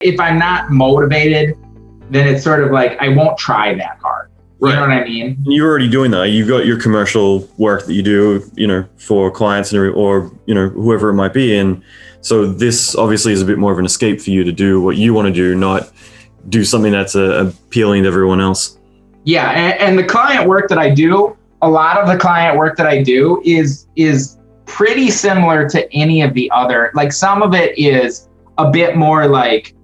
If I'm not motivated, then it's sort of like, I won't try that hard. You know what I mean? You're already doing that. You've got your commercial work that you do, for clients or, whoever it might be. And so this obviously is a bit more of an escape for you to do what you want to do, not do something that's appealing to everyone else. Yeah. And the client work that I do, a lot of the client work that I do is pretty similar to any of the other, like some of it is a bit more like,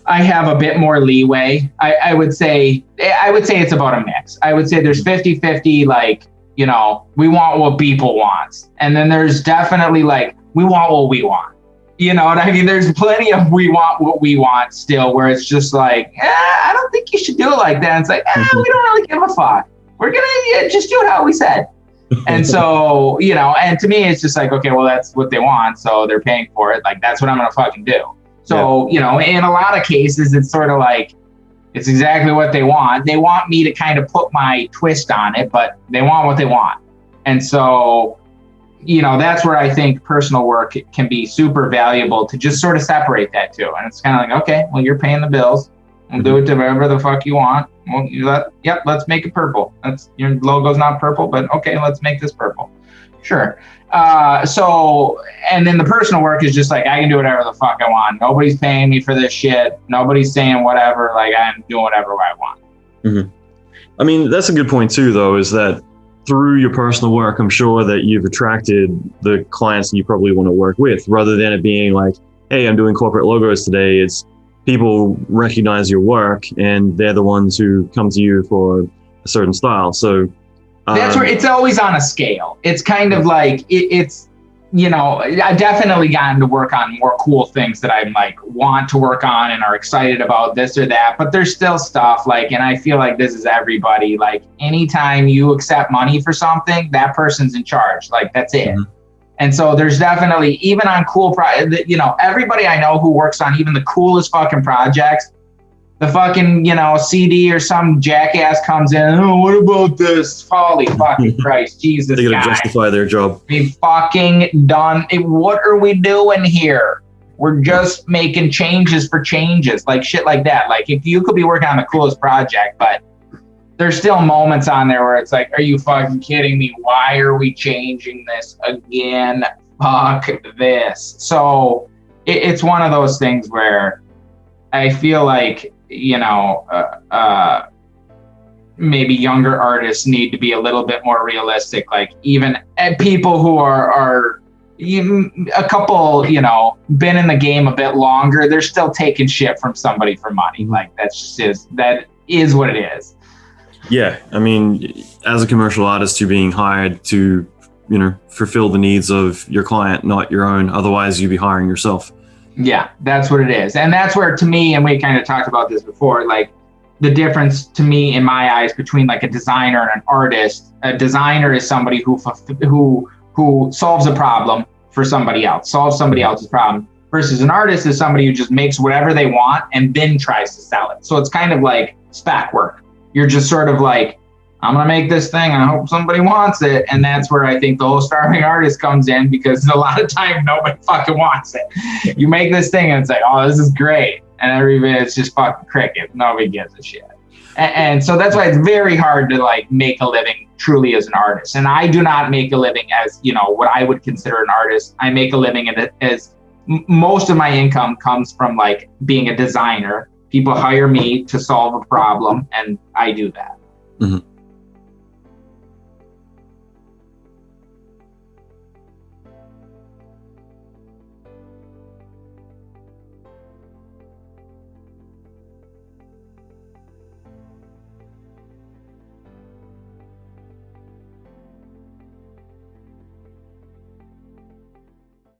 I have a bit more leeway. I would say it's about a mix. I would say there's 50-50, like, we want what Beeple wants. And then there's definitely like, we want what we want. You know what I mean? There's plenty of we want what we want still, where it's just like, I don't think you should do it like that. It's like, we don't really give a fuck. We're going to just do it how we said. And so, and to me, it's just like, okay, well, that's what they want. So they're paying for it. Like, that's what I'm going to fucking do. So, in a lot of cases, it's sort of like, it's exactly what they want. They want me to kind of put my twist on it, but they want what they want. And so, that's where I think personal work can be super valuable to just sort of separate that too. And it's kind of like, okay, well, you're paying the bills. We'll do it to whatever the fuck you want. Well, let's make it purple. Your logo's not purple, but okay, let's make this purple. Sure. And then the personal work is just like, I can do whatever the fuck I want. Nobody's paying me for this shit. Nobody's saying whatever. Like, I'm doing whatever I want. Mm-hmm. I mean, that's a good point too, though, is that through your personal work, I'm sure that you've attracted the clients that you probably want to work with, rather than it being like, hey, I'm doing corporate logos today. It's people recognize your work and they're the ones who come to you for a certain style. So that's where it's always on a scale. It's kind of like it's I've definitely gotten to work on more cool things that I like want to work on and are excited about this or that, but there's still stuff like, and I feel like this is everybody, like anytime you accept money for something, that person's in charge. Like, that's it. Mm-hmm. And so there's definitely, even on cool everybody I know who works on even the coolest fucking projects, the fucking, CD or some jackass comes in, oh, what about this? Holy fucking Christ, Jesus. They're going to justify their job. We fucking done. What are we doing here? We're just making changes for changes, like shit like that. Like, if you could be working on the coolest project, but there's still moments on there where it's like, are you fucking kidding me? Why are we changing this again? Fuck this. So it's one of those things where I feel like, maybe younger artists need to be a little bit more realistic. Like, even people who are a couple, been in the game a bit longer, they're still taking shit from somebody for money. Like, that is what it is. Yeah. I mean, as a commercial artist, you're being hired to, fulfill the needs of your client, not your own. Otherwise, you'd be hiring yourself. Yeah, that's what it is. And that's where, to me, and we kind of talked about this before, like the difference to me in my eyes between like a designer and an artist. A designer is somebody who solves a problem for somebody else, solves somebody else's problem, versus an artist is somebody who just makes whatever they want and then tries to sell it. So it's kind of like spec work. You're just sort of like, I'm going to make this thing and I hope somebody wants it. And that's where I think the whole starving artist comes in, because a lot of time nobody fucking wants it. You make this thing and it's like, oh, this is great. And it's just fucking cricket. Nobody gives a shit. And so that's why it's very hard to like make a living truly as an artist. And I do not make a living as, what I would consider an artist. I make a living as most of my income comes from like being a designer. People hire me to solve a problem and I do that. Mm-hmm.